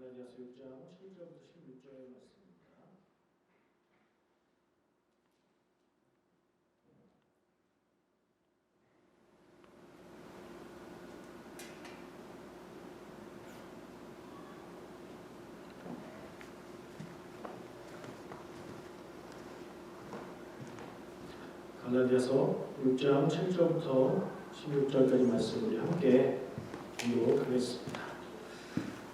갈라디아서 6장 7절부터 16절의 말씀입니다. 갈라디아서 6장 7절부터 16절까지 말씀을 함께 공독하겠습니다.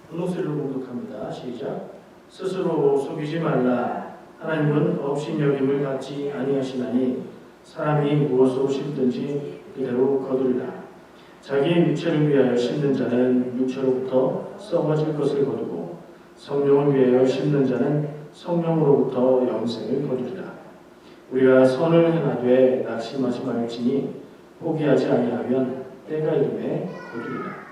분노소리로 공독합니다. 시작. 스스로 속이지 말라. 하나님은 없인 여김을 받지 아니하시나니 사람이 무엇으로 심든지 그대로 거두리라. 자기의 육체를 위하여 심는 자는 육체로부터 썩어질 것을 거두고 성령을 위하여 심는 자는 성령으로부터 영생을 거두리라. 우리가 선을 행하되 낙심하지 말지니 포기하지 아니하면 때가 이름에 거두리라.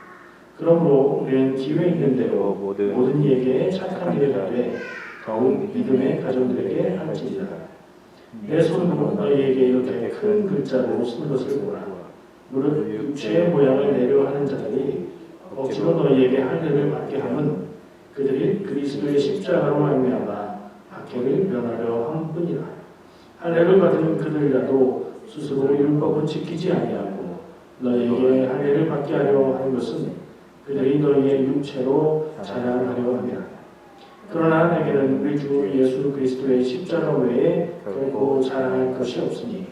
그러므로 우리는 기회 있는 대로 모든 이에게 착한 일을 하되 더욱 믿음의 가정들에게 할지니라. 내 손으로 너희에게 이렇게 큰 글자로 쓴 것을 보라. 무릇 육체의 모양을 내려 하는 자들이 억지로 너희에게 할례를 받게 함은 그들이 그리스도의 십자가로 말미암아 박해를 면하려 함뿐이라. 할례를 받은 그들이라도 스스로 율법은 지키지 아니하고 너희에게 할례를 받게 하려 하는 것은 그들이 너희의 육체로 자랑하려 함이라. 그러나 내게는 우리 주 예수 그리스도의 십자가 외에 결코 자랑할 것이 없으니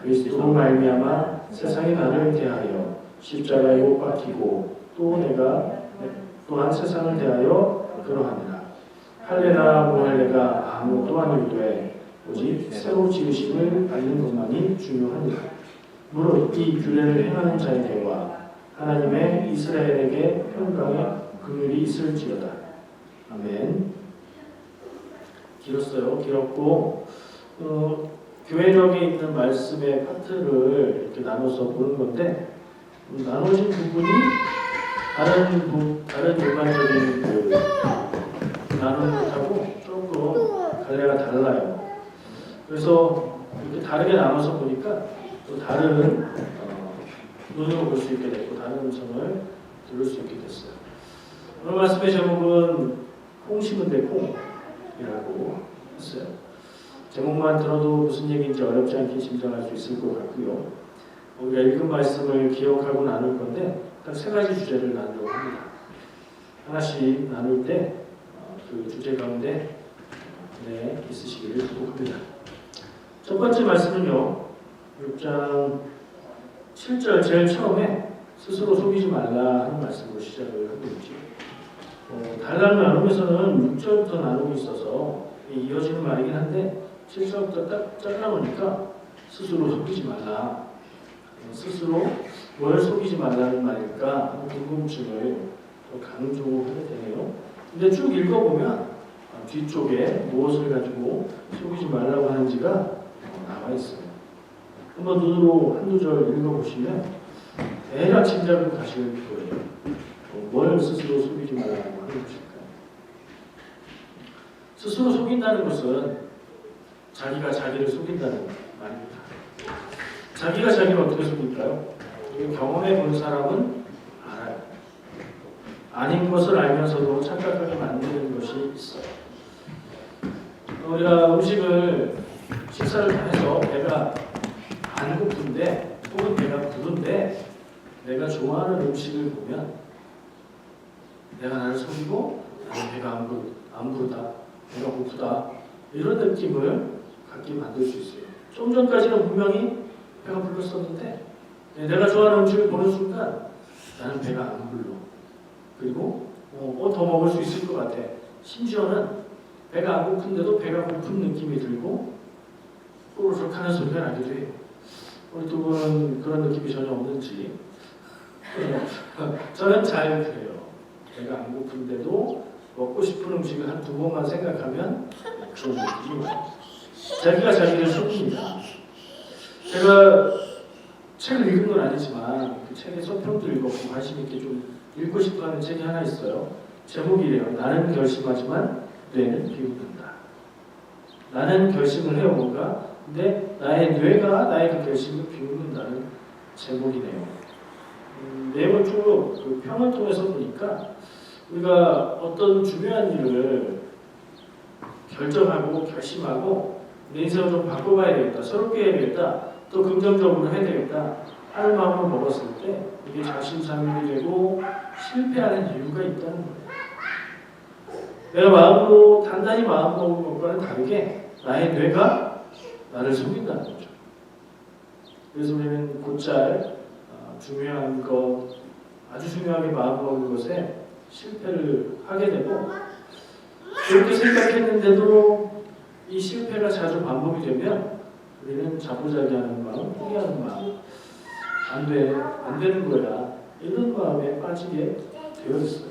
그리스도로 말미암아 세상이 나를 대하여 십자가에 못 박히고 또 내가 또한 세상을 대하여 그러하니라. 할례나 무할례가 아무것도 아니오되 오직 새로 지으심을 받는 것만이 중요하니라. 무릇 이 규례를 행하는 자에게와 하나님의 이스라엘에게 평강의 긍휼이 있을지어다. 아멘. 길었어요. 길었고 교회력에 있는 말씀의 파트를 이렇게 나눠서 보는 건데 나눠진 부분이 다른 일반적인 나누는 것하고 조금 갈래가 달라요. 그래서 이렇게 다르게 나눠서 보니까 또 다른 눈으로 볼 수 있게 됐고 다른 음성을 들을 수 있게 됐어요. 오늘 말씀의 제목은 콩 심은 데 콩이라고 했어요. 제목만 들어도 무슨 얘기인지 어렵지 않게 짐작할 수 있을 것 같고요. 우리가 읽은 말씀을 기억하고 나눌 건데 딱 세 가지 주제를 나누려고 합니다. 하나씩 나눌 때 그 주제 가운데 있으시기를 기도합니다. 첫 번째 말씀은요. 6장 7절 제일 처음에 스스로 속이지 말라 하는 말씀으로 시작을 하고 있죠. 달라는 나눔에서는 6절부터 나누고 있어서 이어지는 말이긴 한데 7절부터 딱 잘라보니까 스스로 속이지 말라. 스스로 뭘 속이지 말라는 말일까 하는 궁금증을 강조하게 되네요. 근데 쭉 읽어보면 뒤쪽에 무엇을 가지고 속이지 말라고 하는지가 나와 있어요. 한번 눈으로 한두 절 읽어보시면 대략 짐작을 가실 거예요. 뭘 스스로 속이지 말라고 하는 것일까요? 스스로 속인다는 것은 자기가 자기를 속인다는 말입니다. 자기가 자기를 어떻게 속일까요? 경험해 본 사람은 알아요. 아닌 것을 알면서도 착각하게 만드는 것이 있어요. 우리가 식사를 해서 배가 안 고픈데 혹은 배가 부른데 내가 좋아하는 음식을 보면 내가 나를 속이고 나는 배가 안 부르다, 배가 고프다 이런 느낌을 갖게 만들 수 있어요. 좀 전까지는 분명히 배가 불렀었는데 내가 좋아하는 음식을 보는 순간 나는 배가 안 불러. 그리고 더 먹을 수 있을 것 같아. 심지어는 배가 안 고픈데도 배가 고픈 느낌이 들고 꼬르륵 하는 소리가 나기도 해요. 우리 두 분은 그런 느낌이 전혀 없는지. 저는 잘 그래요. 배가 안 고픈데도 먹고 싶은 음식을 한 두 번만 생각하면 그런 느낌이 와요. 자기가 자기를 속입니다. 제가 책을 읽은 건 아니지만 그 책의 서평도 읽었고 관심 있게 좀 읽고 싶어하는 책이 하나 있어요. 제목이 이래요. 나는 결심하지만 뇌는 비웃는다. 나는 결심을 해요 뭔가. 근데 나의 뇌가 나의 그 결심을 비웃는다는 제목이네요. 내용을 쭉 그 평을 통해서 보니까 우리가 어떤 중요한 일을 결정하고 결심하고 내 인생을 좀 바꿔봐야 되겠다, 새롭게 해야 되겠다, 또 긍정적으로 해야 되겠다 하는 마음을 먹었을 때 이게 자신감이 되고 실패하는 이유가 있다는 거예요. 내가 마음으로 단단히 마음 먹은 것과는 다르게 나의 뇌가 나를 속인다는 거죠. 그래서 우리는 곧잘 중요한 것, 아주 중요하게 마음 먹은 것에 실패를 하게 되고 그렇게 생각했는데도 이 실패가 자주 반복이 되면 우리는 자포자기하는 마음, 포기하는 마음, 안 되는 거야 이런 마음에 빠지게 되어 있어요.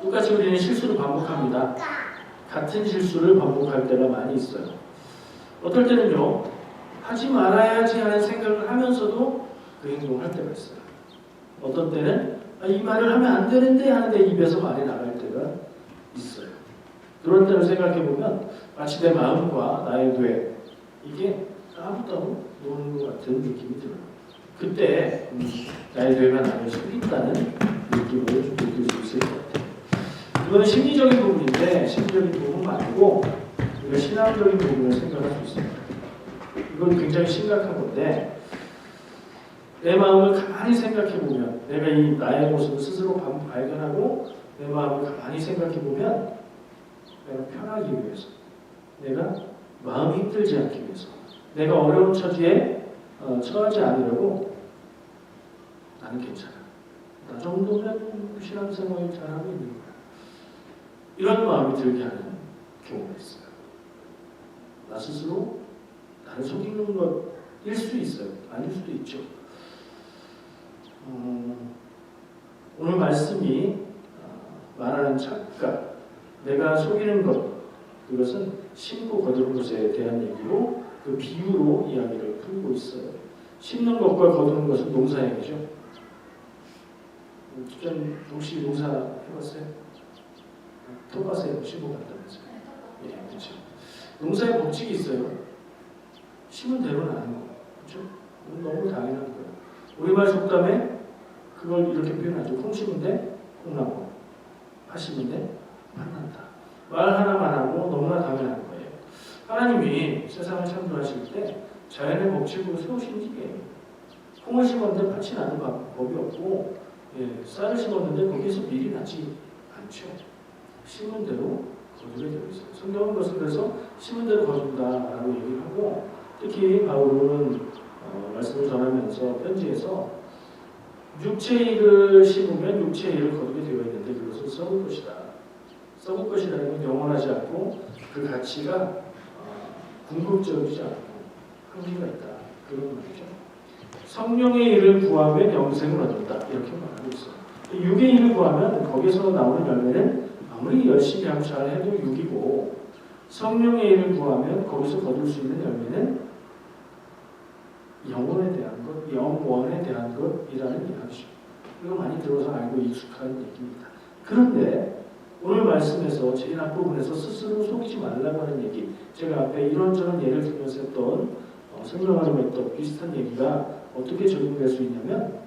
똑같이 우리는 실수를 반복합니다. 같은 실수를 반복할 때가 많이 있어요. 어떨 때는요, 하지 말아야지 하는 생각을 하면서도 그 행동을 할 때가 있어요. 어떤 때는 이 말을 하면 안 되는데 하는데 입에서 말이 나갈 때가 있어요. 그런 때를 생각해보면 마치 내 마음과 나의 뇌 이게 따로따로 노는 것 같은 느낌이 들어요. 그때 나의 뇌가 나를 속인다는 느낌을 좀 느낄 수 있을 것 같아요. 이거는 심리적인 부분인데 심리적인 부분 말고 우리가 신앙적인 부분을 생각할 수 있습니다. 이건 굉장히 심각한 건데 내 마음을 가만히 생각해보면 내가 이 나의 모습을 스스로 발견하고 내 마음을 가만히 생각해보면 내가 편하기 위해서 내가 마음이 힘들지 않기 위해서 내가 어려운 처지에 처하지 않으려고 나는 괜찮아. 나 정도면 신앙생활 잘하고 있는 거야. 이런 마음이 들게 하는 경우가 있어요. 나 스스로 나를 속이는 것일 수 있어요. 아닐 수도 있죠. 오늘 말씀이 말하는 착각, 내가 속이는 것, 그것은 심고 거두는 것에 대한 얘기로 그 비유로 이야기를 풀고 있어요. 심는 것과 거두는 것은 농사행위죠. 좀 혹시 농사 해봤어요? 토마스에 심고 갔다면서요? 예, 그렇죠. 농사에 법칙이 있어요. 심은 대로 나는 거, 그렇죠? 너무 당연한 거예요. 우리말 속담에 그걸 이렇게 표현하죠. 콩 심은데 콩나고, 파 심은데 팥난다. 말 하나만 하고 너무나 당연한 거예요. 하나님이 세상을 창조하실 때 자연의 법칙으로 세우신 일이에요. 콩을 심었는데 팥이 나는 법이 없고, 쌀을 심었는데 거기에서 밀이 나지 않죠. 심은 대로 거두게 되어 있어요. 성경은 그것을 그래서 심은 대로 거둔다라고 얘기를 하고, 특히 바울은 말씀을 전하면서 편지에서 육체의 일을 심으면 육체의 일을 거두게 되어 있는데 그것은 썩을 것이다. 썩을 것이라는 건 영원하지 않고 그 가치가 궁극적이지 않고 한계가 있다. 그런 말이죠. 성령의 일을 구하면 영생을 얻는다. 이렇게 말하고 있어요. 육의 일을 구하면 거기서 나오는 열매는 아무리 열심히 하고 잘해도 육이고, 성령의 일을 구하면 거기서 거둘 수 있는 열매는 영원에 대한 것, 영원에 대한 것이라는 이야기죠. 이거 많이 들어서 알고 익숙한 얘기입니다. 그런데 오늘 말씀에서 제일 앞부분에서 스스로 속이지 말라고 하는 얘기, 제가 앞에 이런저런 예를 들면서 했던 설명하려고 했던 비슷한 얘기가 어떻게 적용될 수 있냐면,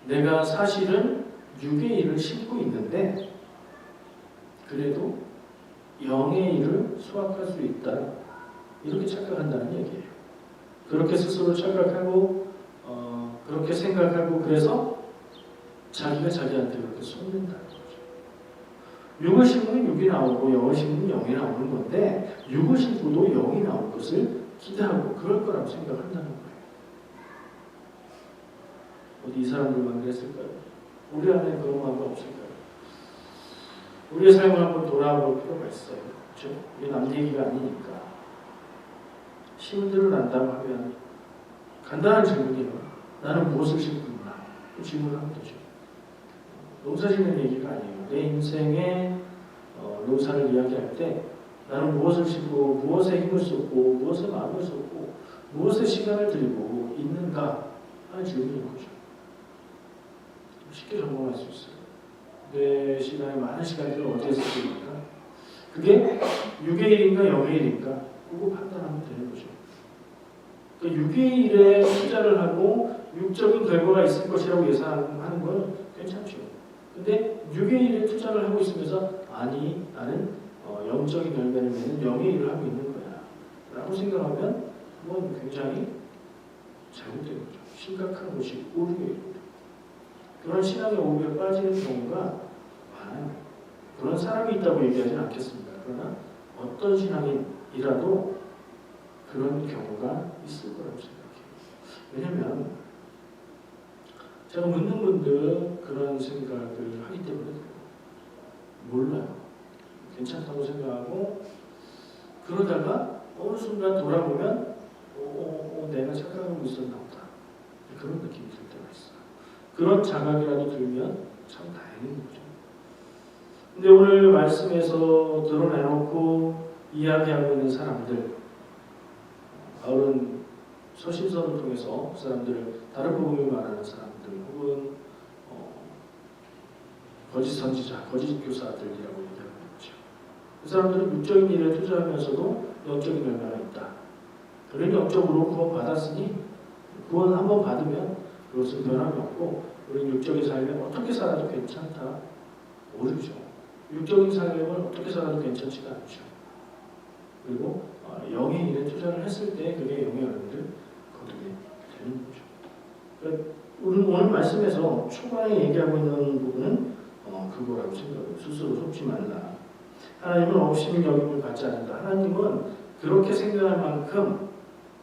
내가 사실은 육의 일을 심고 있는데 그래도 영의 일을 수확할 수 있다. 이렇게 착각한다는 얘기예요. 그렇게 스스로 착각하고 그렇게 생각하고 그래서 자기가 자기한테 그렇게 속는다는 거죠. 육을 심으면 육이 나오고 영을 심으면 영이 나오는 건데 육을 심고도 영이 나올 것을 기대하고 그럴 거라고 생각한다는 거예요. 어디 이 사람들만 그랬을까요? 우리 안에 그런 마음이 없을까요? 우리의 삶을 한번 돌아볼 필요가 있어요. 그렇죠? 이게 남 얘기가 아니니까. 심은 대로 난다고 하면 간단한 질문이에요. 나는 무엇을 심고 있나? 그 질문을 하면 되죠. 농사 짓는 얘기가 아니에요. 내 인생의 농사를 이야기할 때 나는 무엇을 심고 무엇에 힘을 쏟고 무엇에 마음을 쏟고 무엇에 시간을 들이고 있는가 하는 질문인 거죠. 쉽게 점검할 수 있어요. 내 시간에 많은 시간을 어디에 쓰니까 그게 6의 일인가 0의 일인가 그거 판단하면 되는 거죠. 그러니까 6의 일에 투자를 하고 육적인 결과가 있을 것이라고 예상하는 건 괜찮죠. 근데 육의 일에 투자를 하고 있으면서 아니 나는 영적인 열매를 맺는 영의 일을 하고 있는 거야 라고 생각하면 그건 굉장히 잘못된 거죠. 심각한 것이 오류의 일입니다. 그런 신앙의 오류에 빠지는 경우가 많아요. 그런 사람이 있다고 얘기하지는 않겠습니다. 그러나 어떤 신앙인이라도 그런 경우가 있을 거라고 생각해요. 왜냐하면 제가 묻는 분들 그런 생각을 하기 때문에 몰라요. 괜찮다고 생각하고 그러다가 어느 순간 돌아보면 내가 착각하고 있었나 보다. 그런 느낌이 들 때가 있어요. 그런 자각이라도 들면 참 다행인 거죠. 근데 오늘 말씀에서 드러내놓고 이야기하고 있는 사람들, 바울은 서신서를 통해서 그 사람들을 다른 복음을 말하는 사람들 혹은 거짓 선지자, 거짓 교사들이라고 얘기하는 거죠. 그 사람들은 육적인 일에 투자하면서도 영적인 열매가 있다. 그런 영적으로 구원 받았으니 구원 한번 받으면 그것은 변함이 없고 우리 육적인 삶에 어떻게 살아도 괜찮다. 모르죠. 육적인 삶을 어떻게 살아도 괜찮지가 않죠. 그리고 영의 일에 투자를 했을 때 그게 영의 열매를 거두게 되는 거죠. 그러니까 오늘 말씀에서 초반에 얘기하고 있는 부분은 그거라고 생각해요. 스스로 속지 말라. 하나님은 없이는 여김을 받지 않는다. 하나님은 그렇게 생각할 만큼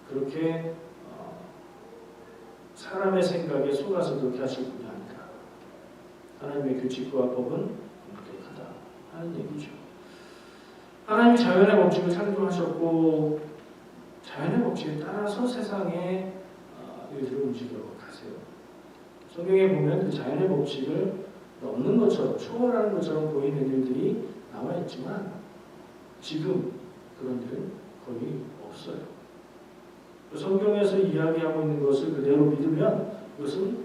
그렇게 사람의 생각에 속아서 그렇게 하실 분이 아니다. 하나님의 규칙과 법은 엄격하다 하는 얘기죠. 하나님이 자연의 법칙을 창조하셨고 자연의 법칙에 따라서 세상에 일들을 움직여 가세요. 성경에 보면 그 자연의 법칙을 넘는 것처럼 초월하는 것처럼 보이는 일들이 나와 있지만 지금 그런 일은 거의 없어요. 성경에서 이야기하고 있는 것을 그대로 믿으면 그것은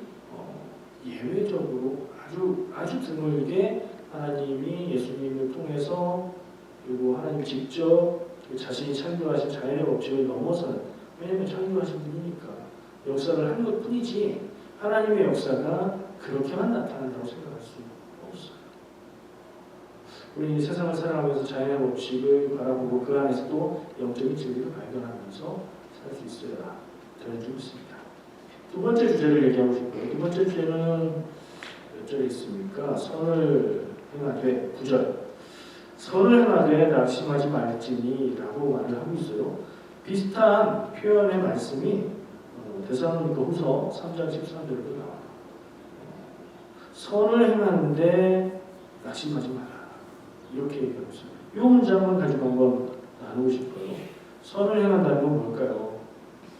예외적으로 아주 드물게 하나님이 예수님을 통해서 그리고 하나님 직접 자신이 창조하신 자연의 법칙을 넘어서는, 왜냐하면 창조하신 분이니까 역사를 한 것뿐이지 하나님의 역사가 그렇게만 나타난다고 생각할 수 없어요. 우리 세상을 살아가면서 자연의 법칙을 바라보고 그 안에서도 영적인 진리를 발견하면서 살 수 있어야 되는 줄 믿습니다. 두 번째 주제를 얘기하고 싶어요. 두 번째 주제는 몇 절에 있습니까? 선을 행하되 9절. 선을 행하되 낙심하지 말지니 라고 말을 하고 있어요. 비슷한 표현의 말씀이 데살로니가 후서 3장 13절에도 나와요. 선을 행하는데 낙심하지 마라. 이렇게 얘기하고 있어요. 이 문장만 가지고 한번 나누고 싶어요. 선을 행한다는 건 뭘까요?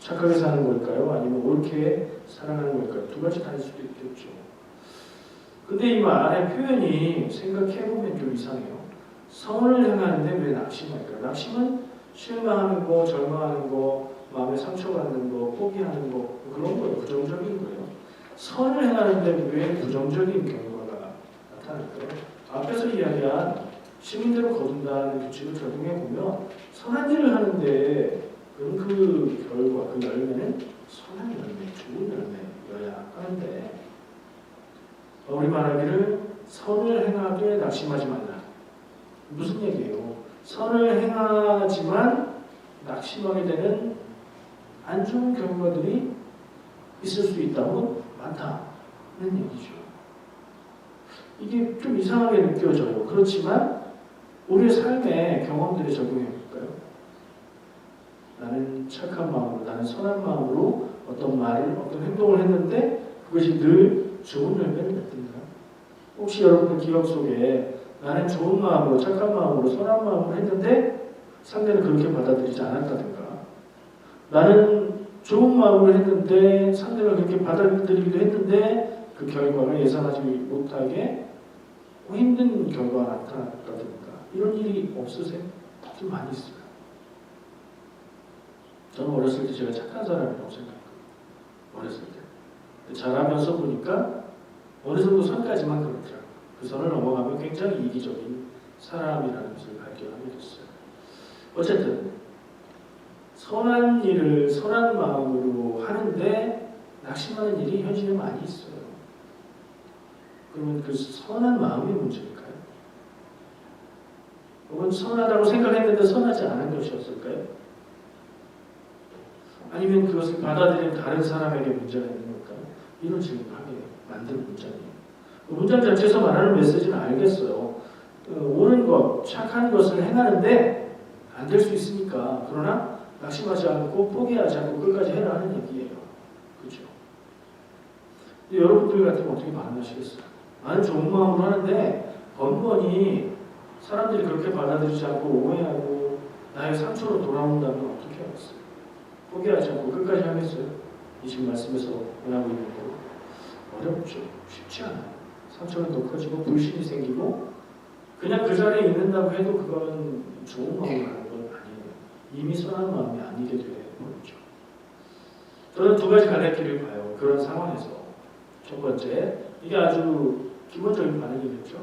착하게 사는 걸까요? 아니면 옳게 살아가는 걸까요? 두 가지 다를 수도 있겠죠. 근데 이 말의 표현이 생각해보면 좀 이상해요. 선을 행하는데 왜 낙심할까요? 낙심은 실망하는 거, 절망하는 거, 마음에 상처받는 거, 포기하는 거, 그런 거예요. 부정적인 거예요. 선을 행하는데 왜 부정적인 결과가 나타날까요? 앞에서 이야기한 시민대로 거둔다는 규칙을 적용해보면 선한 일을 하는데 그럼 그 결과, 그 열매는 선한 열매, 좋은 열매여야 하는데 우리 말하기를 선을 행하되 낙심하지 말라. 무슨 얘기예요? 선을 행하지만 낙심하게 되는 안 좋은 결과들이 있을 수 있다고 많다는 얘기죠. 이게 좀 이상하게 느껴져요. 그렇지만 우리의 삶의 경험들에 적용해 볼까요? 나는 착한 마음으로, 나는 선한 마음으로 어떤 말을, 어떤 행동을 했는데 그것이 늘 좋은 열매를 맺든가. 혹시 여러분들 기억 속에 나는 좋은 마음으로, 착한 마음으로, 선한 마음으로 했는데 상대는 그렇게 받아들이지 않았다든가. 나는 좋은 마음으로 했는데 상대가 그렇게 받아들이기도 했는데 그 결과가 예상하지 못하게 힘든 결과가 나타났다든가. 이런 일이 없으세요? 좀 많이 있어요. 저는 어렸을 때 제가 착한 사람이라고 생각했거든요. 어렸을 때. 자라면서 보니까 어느 정도 선까지만 그렇더라고요. 그 선을 넘어가면 굉장히 이기적인 사람이라는 것을 발견하게 됐어요. 어쨌든 선한 일을 선한 마음으로 하는데 낙심하는 일이 현실에 많이 있어요. 그러면 그 선한 마음의 문제일까요? 혹은 선하다고 생각했는데 선하지 않은 것이었을까요? 아니면 그것을 받아들인 다른 사람에게 문제가 있는 걸까요? 이런 질문을 하게 만드는 문장이에요. 그 문장 자체에서 말하는 메시지는 알겠어요. 옳은 것, 착한 것을 행하는데 안 될 수 있으니까. 그러나 낙심하지 않고 포기하지 않고 끝까지 해라 하는 얘기예요. 그렇죠? 여러분들 같으면 어떻게 반응하시겠어요? 나는 좋은 마음으로 하는데 번번이 사람들이 그렇게 받아들이지 않고 오해하고 나의 상처로 돌아온다면 어떻게 하겠어요? 포기하지 않고 끝까지 하겠어요? 이 지금 말씀에서 원하고 있는 거 어렵죠. 쉽지 않아요. 상처는 더 커지고 불신이 생기고 그냥 그 자리에 있는다고 해도 그건 좋은 마음으로 하는 건 아니에요. 이미 선한 마음이 아니게 되어버리죠. 저는 두 가지 갈래길을 봐요. 그런 상황에서. 첫 번째, 이게 아주 기본적인 반응이겠죠.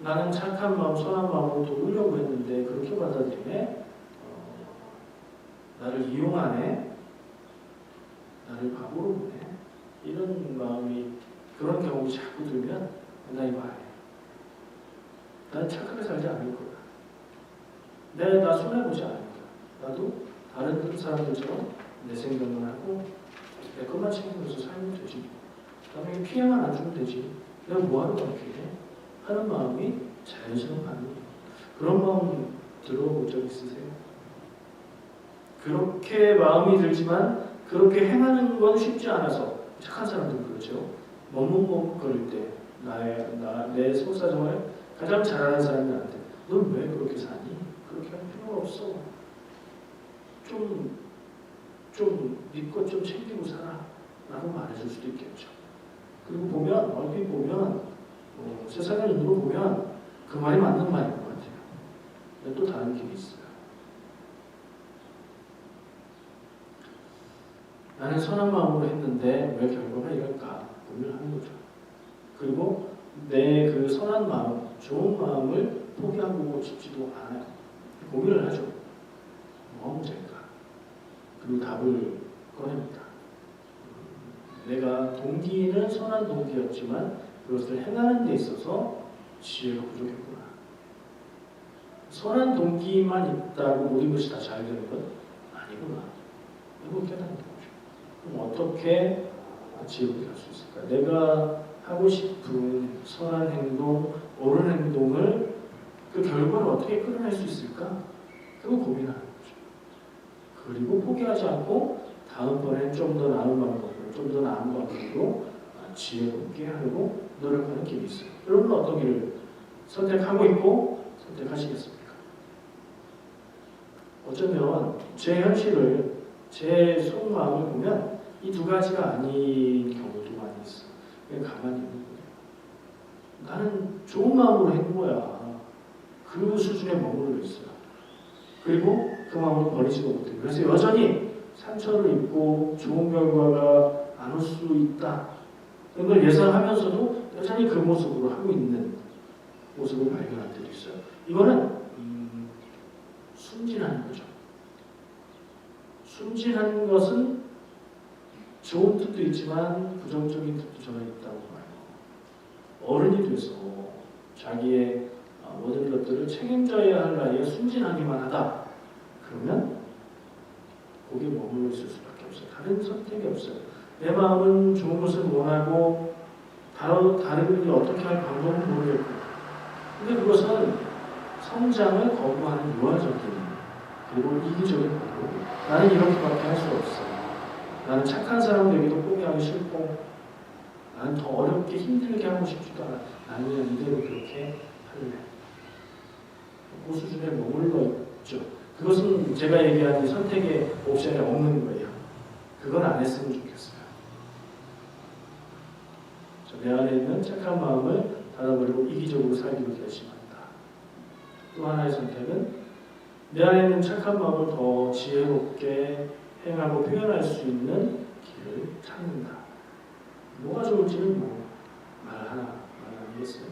나는 착한 마음, 선한 마음으로 도우려고 했는데 그렇게 받아들이네. 나를 이용하네. 나를 바보로 보네. 이런 마음이, 그런 경험이 자꾸 들면 나이 봐요. 난 착하게 살지 않을 거야. 나 손해보지 않을 거야. 나도 다른 사람들처럼 내 생각만 하고 내 것만 챙기면서 살면 되지. 남에게 피해만 안 주면 되지. 내가 뭐하러 그렇게 해? 하는 마음이 자연스러운 반응이에요. 그런 마음 들어본 적 있으세요? 그렇게 마음이 들지만 그렇게 행하는 건 쉽지 않아서 착한 사람들은 그렇죠. 머뭇머뭇거릴 때 내 속사정을 가장 잘 아는 사람이 나한테 넌 왜 그렇게 사니? 그렇게 할 필요가 없어. 좀 믿고 좀 챙기고 살아 라고 말해줄 수도 있겠죠. 그리고 보면 얼핏 보면 세상의 눈으로 보면 그 말이 맞는 말인 것 같아요. 근데 또 다른 길이 있어요. 나는 선한 마음으로 했는데 왜 결과가 이럴까 고민하는 거죠. 그리고 내 그 선한 마음, 좋은 마음을 포기하고 싶지도 않아요. 고민을 하죠. 뭐가 문제일까? 그리고 답을 꺼냅니다. 내가 동기는 선한 동기였지만 그것을 행하는 데 있어서 지혜가 부족했구나. 선한 동기만 있다고 모든 것이 다 잘 되는 건 아니구나. 이걸 깨닫는 거죠. 그럼 어떻게 지혜롭게 할 수 있을까? 내가 하고 싶은 선한 행동, 옳은 행동을 그 결과를 어떻게 끌어낼 수 있을까? 그거 고민하는 거죠. 그리고 포기하지 않고 다음번엔 좀 더 나은 방법으로, 좀 더 나은 방법으로 지혜롭게 하려고 노력하는 길이 있어요. 여러분은 어떤 길을 선택하고 있고 선택하시겠습니까? 어쩌면 제 현실을, 제 속마음을 보면 이 두 가지가 아닌 경우도 많이 있어요. 그냥 가만히 있는 거예요. 나는 좋은 마음으로 한 거야. 그 수준에 머물러 있어요. 그리고 그 마음을 버리지도 못해요. 그래서 여전히 상처를 입고 좋은 결과가 안 올 수 있다. 이런 걸 예상하면서도 여전히 그 모습으로 하고 있는 모습을 발견할 때도 있어요. 이거는 순진한 거죠. 순진한 것은 좋은 뜻도 있지만 부정적인 뜻도 저는 있다고 봐요. 어른이 돼서 자기의 모든 것들을 책임져야 할 나이에 순진하기만 하다. 그러면 거기에 머물러 있을 수밖에 없어요. 다른 선택이 없어요. 내 마음은 좋은 것을 원하고 다른 분이 어떻게 할 방법은 모르겠고 근데 그것은 성장을 거부하는 유아적인 그리고 이기적인 거고 나는 이렇게밖에 할 수 없어. 나는 착한 사람 되기도 포기하기 싫고 나는 더 어렵게 힘들게 하고 싶지도 않아. 나는 그냥 이대로 그렇게 할래. 그 수준에 머물러 있죠. 그것은 제가 얘기한 선택의 옵션에 없는 거예요. 그건 안 했으면 좋겠어요. 내 안에 있는 착한 마음을 닫아버리고 이기적으로 살기로 결심한다. 또 하나의 선택은 내 안에 있는 착한 마음을 더 지혜롭게 행하고 표현할 수 있는 길을 찾는다. 뭐가 좋을지는 말 아니겠어요?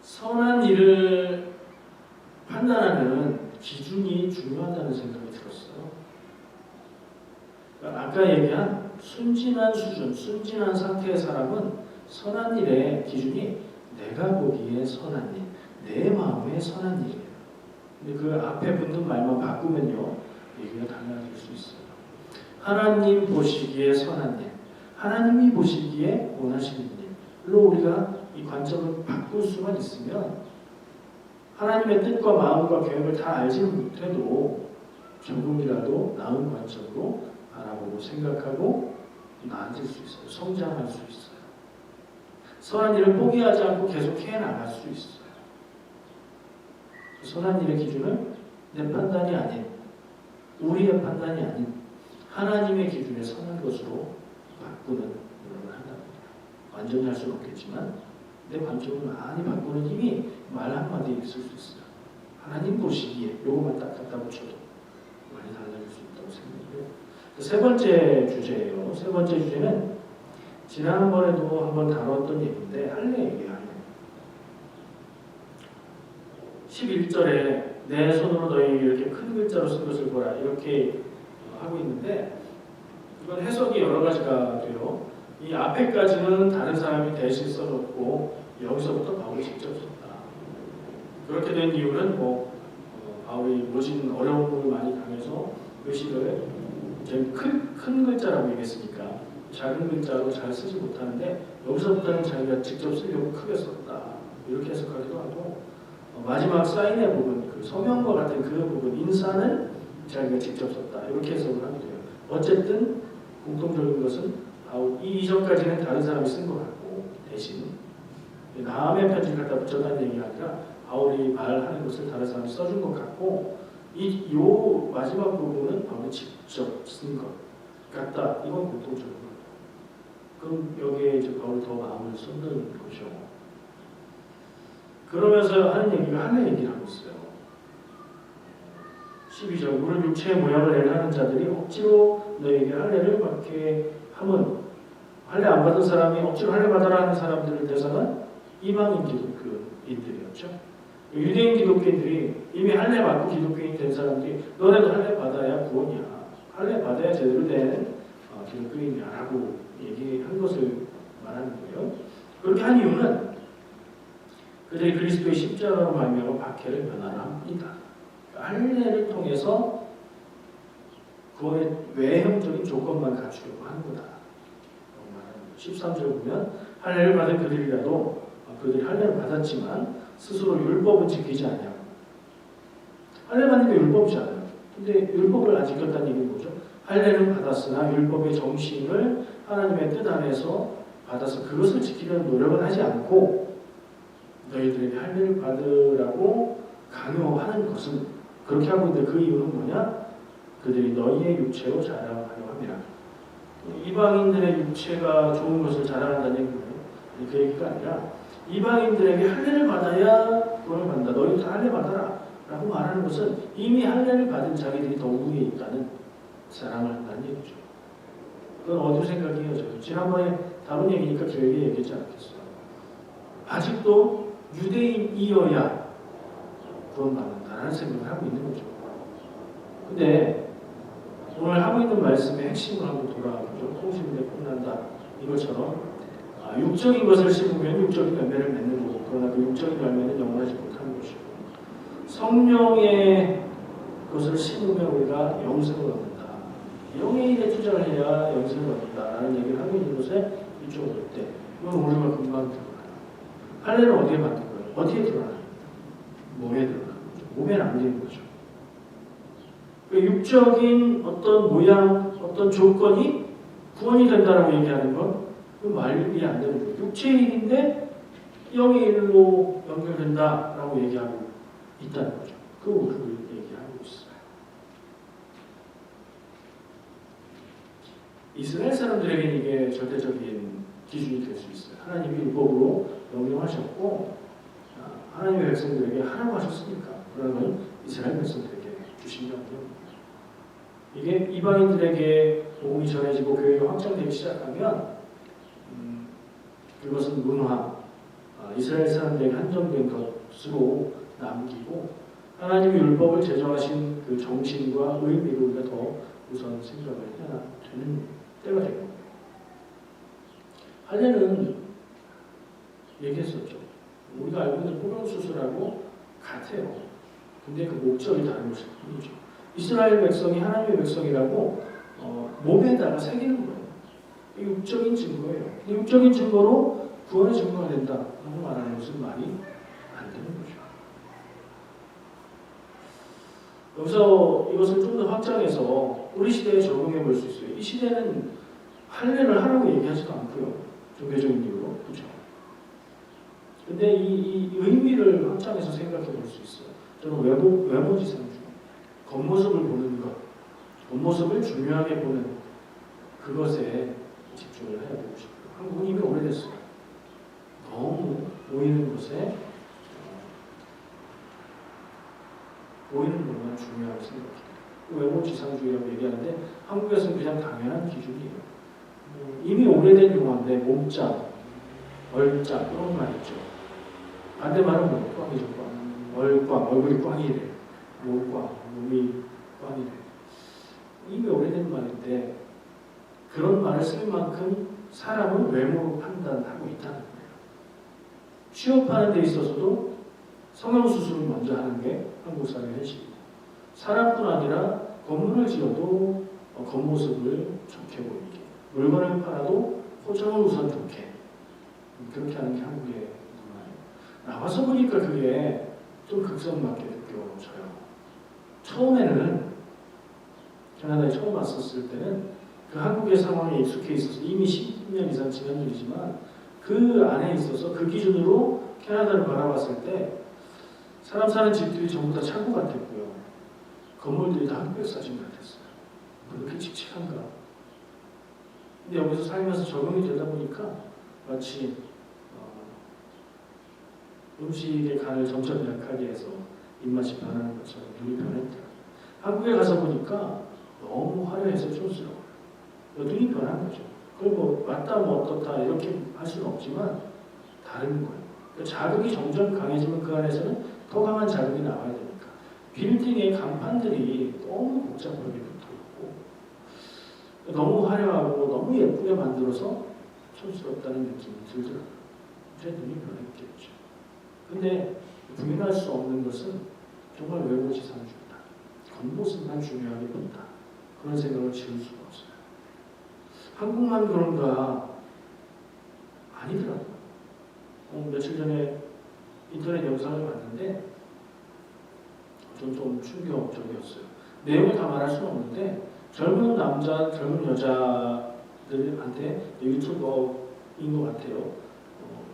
선한 일을 판단하는 기준이 중요하다는 생각이 들었어요. 그러니까 아까 얘기한 순진한 수준, 순진한 상태의 사람은 선한 일의 기준이 내가 보기에 선한 일, 내 마음에 선한 일이에요. 근데 그 앞에 붙는 말만 바꾸면요, 얘기가 달라질 수 있어요. 하나님 보시기에 선한 일, 하나님이 보시기에 원하시는 일로 우리가 이 관점을 바꿀 수만 있으면 하나님의 뜻과 마음과 계획을 다 알지 못해도 조금이라도 나은 관점으로 바라보고 생각하고 나아질 수 있어요. 성장할 수 있어요. 선한 일을 포기하지 않고 계속 해나갈 수 있어요. 선한 일의 기준은 내 판단이 아닌, 우리의 판단이 아닌 하나님의 기준에 선한 것으로 바꾸는 노력을 한답니다. 완전히 할 수는 없겠지만 내 관점을 많이 바꾸는 힘이 말 한마디에 있을 수 있어요. 하나님 보시기에 요것만 딱 갖다 붙여도 많이 달라질 수 있다고 생각해요. 세 번째 주제예요. 세 번째 주제는 지난번에도 한번 다뤘던 얘기인데 할례 얘기예요. 11절에 내 손으로 너희 이렇게 큰 글자로 쓴 것을 보라 이렇게 하고 있는데 이건 해석이 여러 가지가 돼요. 이 앞에까지는 다른 사람이 대신 써줬고 여기서부터 바울이 직접 썼다. 그렇게 된 이유는 바울이 모진 어려움을 많이 당해서 글씨를 큰 글자라고 얘기했으니까 작은 글자로 잘 쓰지 못하는데 여기서부터는 자기가 직접 쓰려고 크게 썼다. 이렇게 해석하기도 하고 마지막 사인의 부분, 그 서명과 같은 그 부분, 인사는 자기가 직접 썼다. 이렇게 해석을 하게 돼요. 어쨌든 공통적인 것은 이 이전까지는 다른 사람이 쓴 것 같고 대신 남의 편지를 갖다 붙여다는 얘기가 아니라 바울이 말하는 것을 다른 사람이 써준 것 같고 요 마지막 부분은 바울이 직접 쓴 것 같다. 이건 공통적인 거예요. 그럼 여기에 이제 바울이 더 마음을 쏟는 거죠. 그러면서 하는 얘기가 할례 얘기를 하고 있어요. 12절 무릇 육체의 모양을 내는 자들이 억지로 너에게 할례를 받게 하면 할례 안 받은 사람이 억지로 할례 받아라 하는 사람들을 대상은 이방인 기독교인들이었죠. 유대인 기독교인들이 이미 할례 받고 기독교인 된 사람들이 너네도 할례 받아야 구원이야. 할례 받아야 제대로 된 기독교인이야 라고 얘기한 것을 말하는 거예요. 그렇게 한 이유는 그들이 그리스도의 십자가로 말미암아 박해를 면하랍니다. 할례를 통해서 구원의 외형적인 조건만 갖추려고 하는 거다. 13절 보면 할례를 받은 그들이라도 그들이 할례를 받았지만 스스로 율법은 지키지 않냐고. 할례 받는 게 율법이잖아요. 근데 율법을 안 지켰다는 얘기는 뭐죠? 할례는 받았으나 율법의 정신을 하나님의 뜻 안에서 받아서 그것을 지키려는 노력을 하지 않고 너희들에게 할례를 받으라고 강요하는 것은 그렇게 하고 있는데 그 이유는 뭐냐? 그들이 너희의 육체로 자랑하려 함이라. 이방인들의 육체가 좋은 것을 자랑한다는 얘기예요. 그 얘기가 아니라 이방인들에게 할례를 받아야 구원을 받는다. 너희 다 할례 받아라 라고 말하는 것은 이미 할례를 받은 자기들이 더 우위에 있다는 자랑을 한다는 얘기죠. 그건 어디 생각이 이어져요. 지난번에 다른 얘기니까 길게 얘기하지 않겠어요. 아직도 유대인이어야 구원받는다라는 생각을 하고 있는 거죠. 근데 오늘 하고 있는 말씀의 핵심을 한번 돌아보죠. 통신대 끝난다. 이것처럼 육적인 것을 심으면 육적인 열매를 맺는 거고 그러나 그 육적인 열매는 영원하지 못하는 것이고 성령의 것을 심으면 우리가 영생을 얻는다. 영의 일에 투자를 해야 영생을 얻는다라는 얘기를 하고 있는 것에 이쪽으로 올 때 이건 우리가 금방 들어가요. 할례는 어디에 받는 거예요? 어디에 들어가요? 몸에 들어가는 거죠. 몸에 남기는 거죠. 육적인 어떤 모양, 어떤 조건이 구원이 된다라고 얘기하는 건 그 말이 안 되는 거예요. 육체의 일인데 영의 일로 연결된다라고 얘기하고 있다는 거죠. 그걸 얘기하고 있어요. 이스라엘 사람들에게는 이게 절대적인 기준이 될 수 있어요. 하나님이 율법으로 명령하셨고 하나님의 백성들에게 하라고 하셨으니까 그러면 이스라엘 백성들에게 주신 명령입니다. 이게 이방인들에게 복음이 전해지고 교회가 확장되기 시작하면 그것은 문화, 이스라엘 사람들에게 한정된 것으로 남기고 하나님의 율법을 제정하신 그 정신과 의미를 우리가 더 우선 생각을 해야 되는 때가 된 거예요. 할례는 얘기했었죠. 우리가 알고 있는 포경수술하고 같아요. 근데 그 목적이 다른 것일 뿐이죠. 이스라엘 백성이 하나님의 백성이라고 몸에다가 새기는 거예요. 이게 육적인 증거예요. 근데 육적인 증거로 구원의 증거가 된다라고 말하는 것은 말이 안 되는 거죠. 여기서 이것을 좀 더 확장해서 우리 시대에 적용해 볼 수 있어요. 이 시대는 할례를 하라고 얘기하지도 않고요. 종교적인 이유로. 그렇죠. 근데 이 의미를 확장해서 생각해 볼 수 있어요. 저는 외모지상주의, 겉모습을 보는 것, 겉모습을 중요하게 보는 그것에 집중을 해야 되고 싶어요. 한국은 이미 오래됐어요. 너무 보이는 것에 보이는 것만 중요하게 생각해요. 외모지상주의라고 얘기하는데 한국에서는 그냥 당연한 기준이에요. 이미 오래된 용어인데 몸짱, 얼짱 그런 말 있죠. 반대말은 뭐 꽝이죠. 꽝. 얼꽝, 얼굴이 꽝이래. 몸꽝, 몸이 꽝이래. 이미 오래된 말인데 그런 말을 쓸 만큼 사람은 외모로 판단하고 있다는 거예요. 취업하는 데 있어서도 성형수술을 먼저 하는 게 한국 사회의 현실입니다. 사람뿐 아니라 건물을 지어도 겉모습을 좋게 보이게, 물건을 팔아도 포장을 우선 좋게, 그렇게 하는 게 한국의 문화예요. 나와서 보니까 그게 좀 극성맞게 느껴져요. 처음에는 캐나다에 처음 왔었을 때는 그 한국의 상황에 익숙해 있어서 이미 10년 이상 지난 일이지만 그 안에 있어서 그 기준으로 캐나다를 바라봤을 때 사람 사는 집들이 전부 다 창고 같았고요. 건물들이 다 한국에 사진 같았어요. 그렇게 칙칙한가? 근데 여기서 살면서 적응이 되다 보니까 마치 음식의 간을 점점 약하게 해서 입맛이 변하는 것처럼 눈이 변했더라고요. 한국에 가서 보니까 너무 화려해서 촌스러워요. 눈이 변한 거죠. 그걸 뭐 맞다 뭐 어떻다 이렇게 할 수는 없지만 다른 거예요. 그러니까 자극이 점점 강해지면 그 안에서는 더 강한 자극이 나와야 되니까 빌딩의 간판들이 너무 복잡하게 붙어있고 너무 화려하고 너무 예쁘게 만들어서 촌스럽다는 느낌이 들더라고요. 제 눈이 변했겠죠. 근데 부인할 수 없는 것은 정말 외모지상주의다. 겉모습만 중요하게 본다. 그런 생각을 지을 수가 없어요. 한국만 그런가? 아니더라고요. 며칠 전에 인터넷 영상을 봤는데 좀 충격적이었어요. 내용을 다 말할 수는 없는데 젊은 남자, 젊은 여자들한테 유튜버인 것 같아요.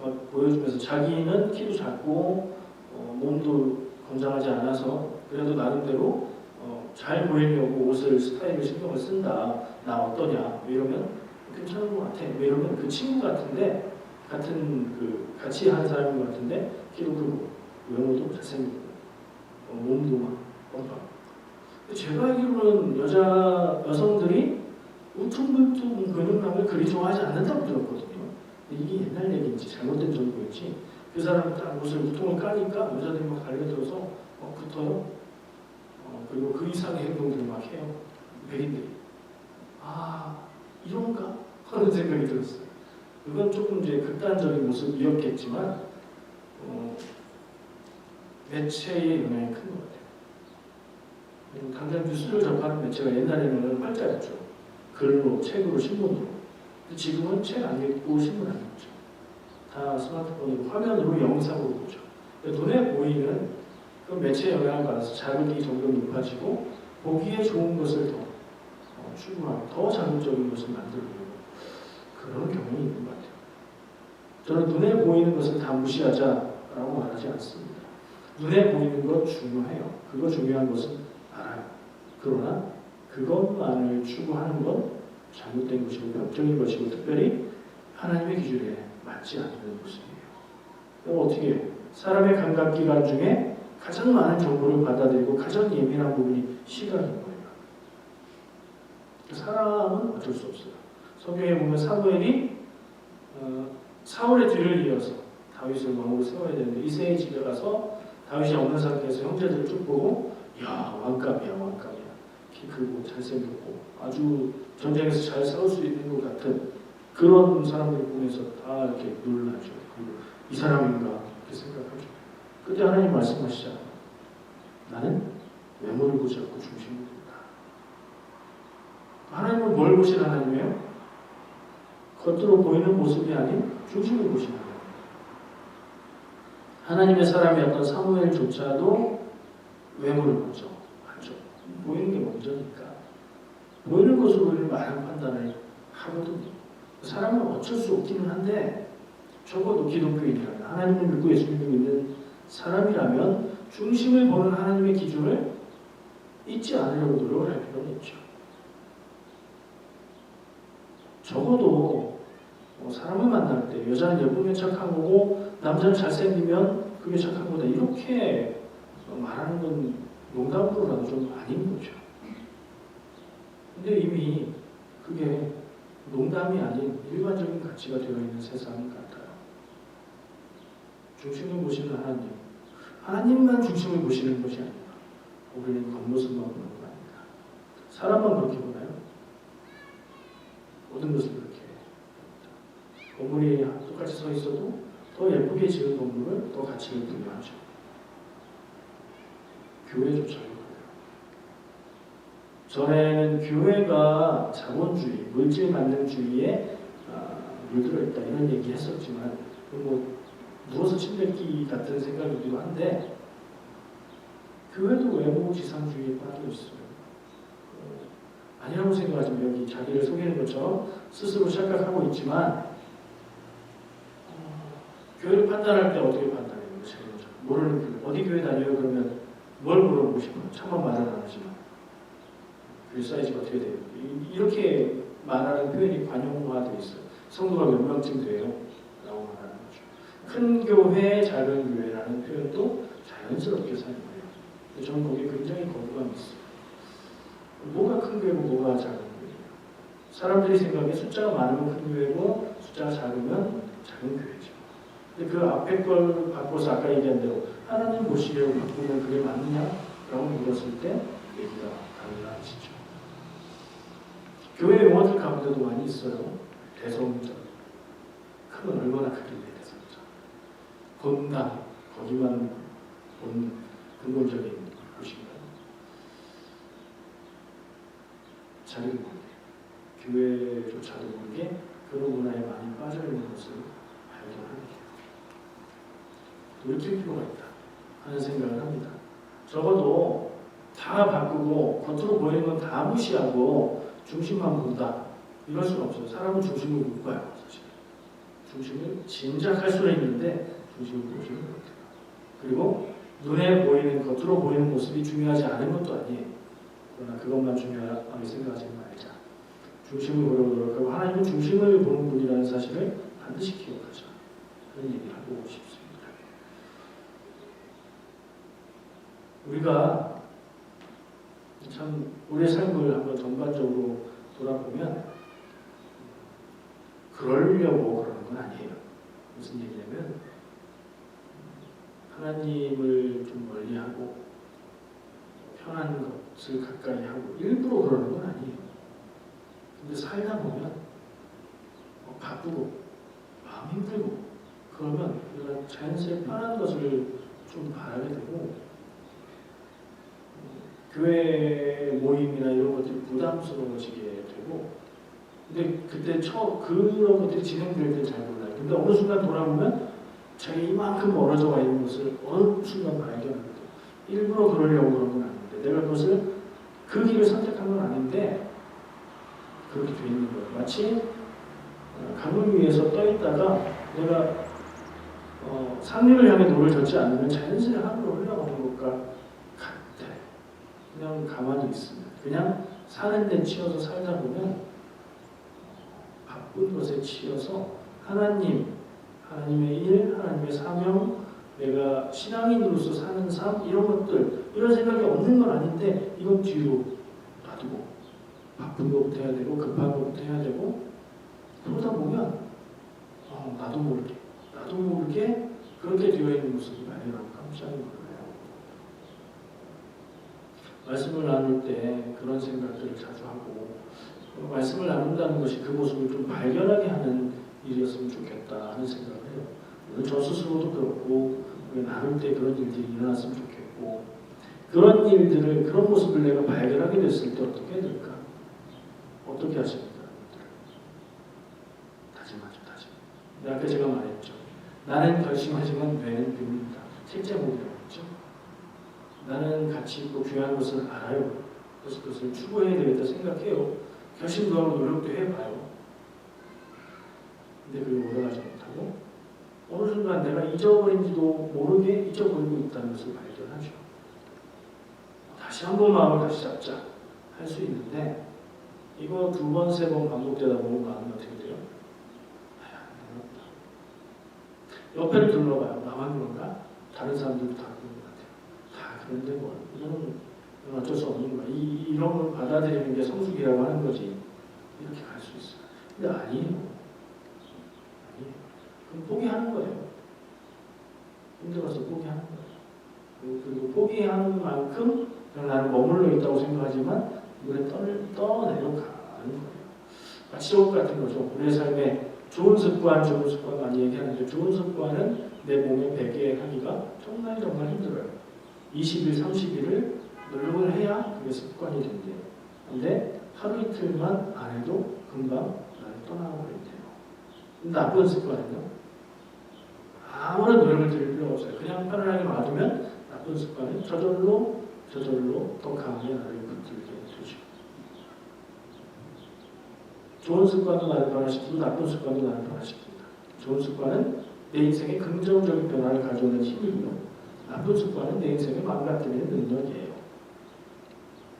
막 보여주면서 자기는 키도 작고 몸도 건장하지 않아서 그래도 나름대로 잘 보이려고 옷을 스타일을 신경을 쓴다. 나 어떠냐? 이러면 괜찮은 것 같아. 이러면 그 친구 같은데 같은 그 같이 한 사람인 것 같은데 키도 크고 외모도 잘생기고 몸도 막 뻥뻥. 제가 알기로는 여성들이 우퉁불퉁 근육남을 그리 좋아하지 않는다고 들었거든요. 이게 옛날 얘기인지 잘못된 정보인지 그 사람은 딱 옷을 우통을 까니까 여자들이 막 달려들어서 붙어요. 그리고 그 이상의 행동들을 막 해요. 백인들이. 아, 이런가? 하는 생각이 들었어요. 그건 조금 이제 극단적인 모습이었겠지만 매체의 영향이 큰 것 같아요. 당장 뉴스를 접하는 매체가 옛날에는 활자였죠. 글로, 책으로, 신문으로. 지금은 책 안 읽고 신문 안 읽죠. 다 스마트폰으로, 화면으로, 영상으로 보죠. 눈에 보이는 그 매체의 영향을 받아서 자극이 점점 높아지고 보기에 좋은 것을 더 추구하고 더 자극적인 것을 만들고 그런 경향이 있는 것 같아요. 저는 눈에 보이는 것을 다 무시하자라고 말하지 않습니다. 눈에 보이는 것 중요해요. 그거 중요한 것은 알아요. 그러나 그것만을 추구하는 건 잘못된 것이고 병적인 것이고 특별히 하나님의 기준에 맞지 않는 모습이에요. 그럼 어떻게 해요? 사람의 감각기관 중에 가장 많은 정보를 받아들이고 가장 예민한 부분이 시각인 거예요. 사람은 어쩔 수 없어요. 성경에 보면 사무엘이 사울의 뒤를 이어서 다윗을 왕으로 세워야 되는데 이새의 집에 가서 다윗이 없는 상태에서 형제들을 쭉 보고 야 왕감이야 왕감이야 키 크고 잘생겼고 아주 전쟁에서 잘 싸울 수 있는 것 같은 그런 사람들 보면서 다 이렇게 놀라죠. 그리고 이 사람인가 이렇게 생각하죠. 그때 하나님 말씀하시잖아요. 나는 외모를 보지 않고 중심을 본다. 하나님은 뭘 보시는 하나님이에요? 겉으로 보이는 모습이 아닌 중심을 보시는 하나님. 하나님의 사람이었던 사무엘조차도 외모를 보죠. 맞죠? 보이는 게 먼저니까. 보이는 것으로 우리는 많은 판단을 하거든요. 사람은 어쩔 수 없기는 한데 적어도 기독교인이라면 하나님을 믿고 예수님을 믿는 사람이라면 중심을 보는 하나님의 기준을 잊지 않으려고 노력을 할 필요는 있죠. 적어도 사람을 만날 때 여자는 예쁘면 착한 거고 남자는 잘생기면 그게 착한 거다 이렇게 말하는 건 농담으로라도 좀 아닌 거죠. 근데 이미 그게 농담이 아닌 일반적인 가치가 되어 있는 세상 같아요. 중심을 보시는 하나님, 하나님만 중심을 보시는 것이 아니라 우리는 겉모습만 보는 거 아닙니다. 사람만 그렇게 보나요? 모든 것을 그렇게 봅니다. 건물이 똑같이 서 있어도 더 예쁘게 지은 건물을 더 가치를 부여하죠. 교회조차도 전에는 교회가 자본주의, 물질 만능주의에 물들어 있다 이런 얘기 했었지만 뭐 누워서 침 뱉기 같은 생각이기도 한데 교회도 외모지상주의에 빠져 있어요. 아니라고 생각하지만 여기 자기를 속이는 것처럼 스스로 착각하고 있지만 교회를 판단할 때 어떻게 판단해요? 모르는 교회, 어디 교회 다녀요? 그러면 뭘 물어보고 싶어요? 차마 말은 안 하지만 교회 사이즈가 어떻게 돼요? 이렇게 말하는 표현이 관용화되어 있어요. 성도가 몇 명쯤 돼요? 라고 말하는 거죠. 큰 교회, 작은 교회라는 표현도 자연스럽게 사용해요. 근데 저는 거기에 굉장히 거부감이 있어요. 뭐가 큰 교회고 뭐가 작은 교회예요? 사람들이 생각에 숫자가 많으면 큰 교회고 숫자가 작으면 작은 교회죠. 근데 그 앞에 걸 바꿔서 아까 얘기한 대로 하나님 보시려고 바꾸면 그게 맞느냐? 라고 물었을 때 얘기가 달라지죠. 교회 용어들 가운데도 많이 있어요. 대성전. 크면 얼마나 크길래 대성전. 본당. 거기만 본 근본적인 곳인가요? 자기를 모르게 교회조차도 모르게 그런 문화에 많이 빠져있는 것을 발견합니다. 돌이킬 필요가 있다 하는 생각을 합니다. 적어도 다 바꾸고 겉으로 보이는 건 다 무시하고 중심만 본다. 이럴 수는 없어요. 사람은 중심을 못 봐요. 사실. 중심을 짐작할 수는 있는데 중심을 보지는 못해요. 그리고 눈에 보이는 겉으로 보이는 모습이 중요하지 않은 것도 아니에요. 그러나 그것만 중요하게 생각하지 말자. 중심을 보려고 노력하고 하나님은 중심을 보는 분이라는 사실을 반드시 기억하자. 그런 얘기를 하고 싶습니다. 우리가 참 우리의 삶을 한번 전반적으로 돌아보면 그러려고 그러는 건 아니에요. 무슨 얘기냐면 하나님을 좀 멀리하고 편한 것을 가까이 하고 일부러 그러는 건 아니에요. 근데 살다 보면 바쁘고 마음 힘들고 그러면 우리가 자연스레 편한 것을 좀 바라게 되고 교회 모임이나 이런 것들이 부담스러워지게 되고 근데 그때 그런 것들이 진행될 때 잘 몰라요. 근데 어느 순간 돌아보면 자기 이만큼 멀어져 와 있는 것을 어느 순간 발견하거든요. 일부러 그러려고 그런 건 아닌데 내가 그것을 그 길을 선택한 건 아닌데 그렇게 돼 있는 거예요. 마치 강물 위에서 떠 있다가 내가 상류를 향해 노를 젓지 않으면 자연스레 하늘로 흘러가는 것과 같아. 그냥 가만히 있으면 그냥 사는 데 치여서 살다 보면 바쁜 것에 치여서 하나님의 일, 하나님의 사명, 내가 신앙인으로서 사는 삶 이런 것들 이런 생각이 없는 건 아닌데 이건 뒤로 놔두고 바쁜 것부터 해야 되고 급한 것부터 해야 되고 그러다 보면 나도 모르게 그렇게 되어 있는 모습을 발견하고 깜짝 놀라요. 말씀을 나눌 때 그런 생각들을 자주 하고 말씀을 나눈다는 것이 그 모습을 좀 발견하게 하는 일이었으면 좋겠다 하는 생각을 해요. 물론 저 스스로도 그렇고 나눌 때 그런 일들이 일어났으면 좋겠고 그런 일들을 그런 모습을 내가 발견하게 됐을 때 어떻게 해야 될까? 어떻게 하십니까? 다짐하죠. 다짐. 아까 제가 말했죠. 나는 결심하지만 뇌는 비웁니다. 셋째 목이라고 했죠. 나는 가치 있고 귀한 것을 알아요. 그래서 그것을 추구해야 되겠다 생각해요. 결심도 하고 노력도 해봐요. 근데 그걸 오래가지 못하고 어느 순간 내가 잊어버린지도 모르게 잊어버리고 있다는 것을 발견하죠. 다시 한번 마음을 다시 잡자 할 수 있는데 이거 2번, 3번 반복되다 보면 마음이 어떻게 돼요? 옆에를 둘러봐요. 나만 그런가? 다른 사람들도 다 그런 것 같아요. 다 그런데 뭘? 이건 어쩔 수 없는 거야. 이런 걸 받아들이는 게 성숙이라고 하는 거지. 이렇게 갈 수 있어요. 근데 아니에요. 그럼 포기하는 거예요. 힘들어서 포기하는 거예요. 그리고 포기하는 만큼 나는 머물러 있다고 생각하지만 물에 떠내려가는 거예요. 마치 저것 같은 거죠. 우리의 삶에 좋은 습관 많이 얘기하는데 좋은 습관은 내 몸에 배게 하기가 정말 힘들어요. 20일, 30일을 노력을 해야 그게 습관이 된대요. 근데 하루 이틀만 안 해도 금방 나를 떠나고 그랬대요. 나쁜 습관은요? 아무런 노력을 들일 필요가 없어요. 그냥 편안하게 놔두면 나쁜 습관은 저절로 더 강하게 나를 붙들게 되죠. 좋은 습관도 나를 변화시키고 나쁜 습관도 나를 변화시킵니다. 좋은 습관은 내 인생에 긍정적인 변화를 가져오는 힘이고요. 나쁜 습관은 내 인생을 망가뜨리는 능력이에요.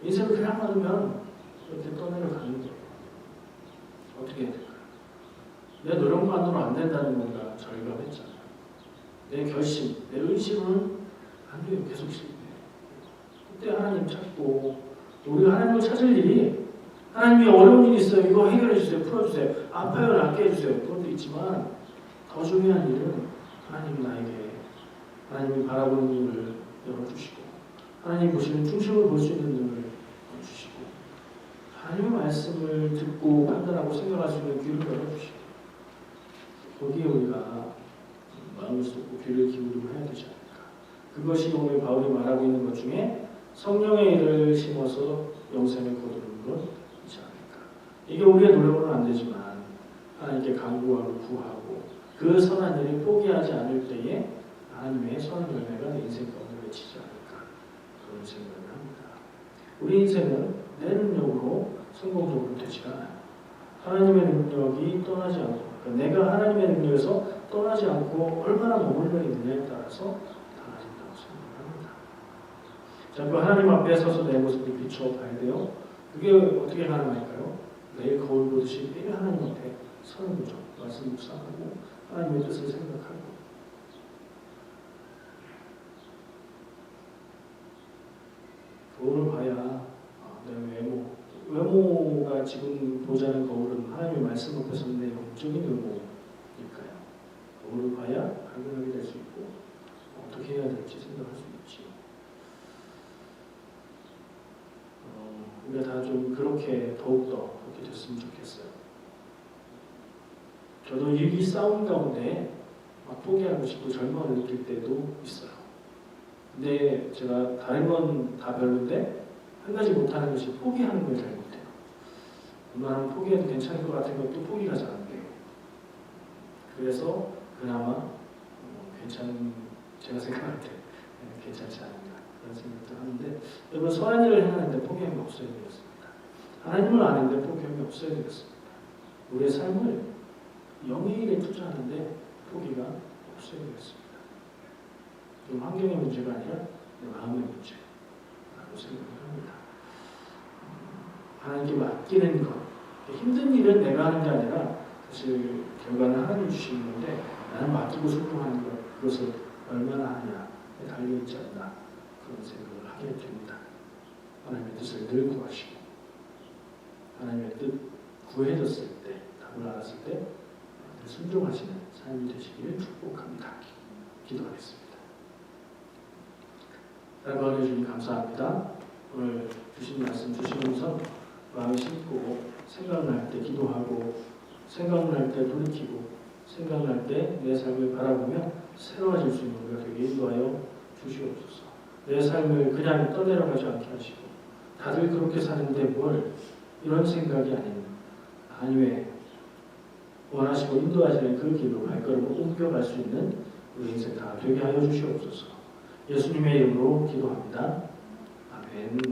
인생을 그냥 놔두면 이렇게 떠내려가는 거예요. 어떻게 해야 될까요? 내 노력만으로 안 된다는 건가 절감했잖아요. 내 결심, 내 의지로는 안 돼요. 계속 실패해요. 그때 하나님 찾고 우리가 하나님을 찾을 일이 하나님이 어려운 일이 있어요. 이거 해결해 주세요. 풀어주세요. 아파요. 낫게 해주세요. 그것도 있지만 더 중요한 일은 하나님이 나에게 하나님이 바라보는 눈을 열어주시고 하나님 보시는 중심을 볼 수 있는 눈을 주시고 하나님의 말씀을 듣고 판단하고 생각할 수 있는 귀를 열어주시고 거기에 우리가 마음을 쏟고 귀를 기울이고 해야 되지 않을까. 그것이 오늘 바울이 말하고 있는 것 중에 성령의 일을 심어서 영생을 거두는 것이지 않을까. 이게 우리의 노력으로는 안 되지만 하나님께 간구하고 구하고 그 선한 일을 포기하지 않을 때에 하나님의 선한 열매가 내 인생 가운데 맺히지 않을까 그런 생각을 합니다. 우리 인생은 내 능력으로 성공적으로 되지가 않아요. 하나님의 능력이 떠나지 않고 그러니까 내가 하나님의 능력에서 떠나지 않고 얼마나 머물러 있느냐에 따라서 달라진다고 생각합니다. 자꾸 하나님 앞에 서서 내 모습을 비춰봐야 돼요. 그게 어떻게 가능할까요? 매일 거울 보듯이 매일 하나님 앞에 서는 거죠. 말씀 묵상하고 하나님의 뜻을 생각하고 거울을 봐야 내 외모가 지금 보자는 거울은 하나님의 말씀 앞에 서는 내 영적인 외모일까요? 거울을 봐야 발견하게 될 수 있고 어떻게 해야 될지 생각할 수 있지. 우리가 다 좀 그렇게 더욱더 그렇게 됐으면 좋겠어요. 저도 이 싸움 가운데 막 포기하고 싶고 절망을 느낄 때도 있어요. 근데 제가 다른 건 다 별론데 한 가지 못하는 것이 포기하는 걸 잘 못해요. 웬만하면 포기해도 괜찮을 것 같은 것도 포기가 잘 안 돼요. 그래서 그나마 제가 생각할 때 괜찮지 않은가 그런 생각도 하는데 여러분 선한 일을 행하는데 포기함이 없어야 되겠습니다. 하나님을 아는데 포기함이 없어야 되겠습니다. 우리의 삶을 영의 일에 투자하는데 포기가 없어야 되겠습니다. 좀 환경의 문제가 아니라 내 마음의 문제라고 생각을 합니다. 하나님께 맡기는 것 힘든 일은 내가 하는 게 아니라 사실 결과는 하나님 주시는 건데 나는 맡기고 순종하는 것 그것을 얼마나 하냐에 달려있지 않나 그런 생각을 하게 됩니다. 하나님의 뜻을 늘 구하시고 하나님의 뜻 구해졌을 때 답을 알았을 때 순종하시는 삶이 되시기를 축복합니다. 기도하겠습니다. 하나님 주님 감사합니다. 오늘 주신 말씀 주시면서 마음에 심고 생각날 때 기도하고 생각날 때 돌이키고 생각날 때 내 삶을 바라보며 새로워질 수 있는 우리가 되게 인도하여 주시옵소서. 내 삶을 그냥 떠내려가지 않게 하시고 다들 그렇게 사는데 뭘 이런 생각이 아닌 왜 원하시고 인도하시는 그 길로 발걸음을 옮겨갈 수 있는 우리 인생 다 되게 하여 주시옵소서. 예수님의 이름으로 기도합니다. 아멘.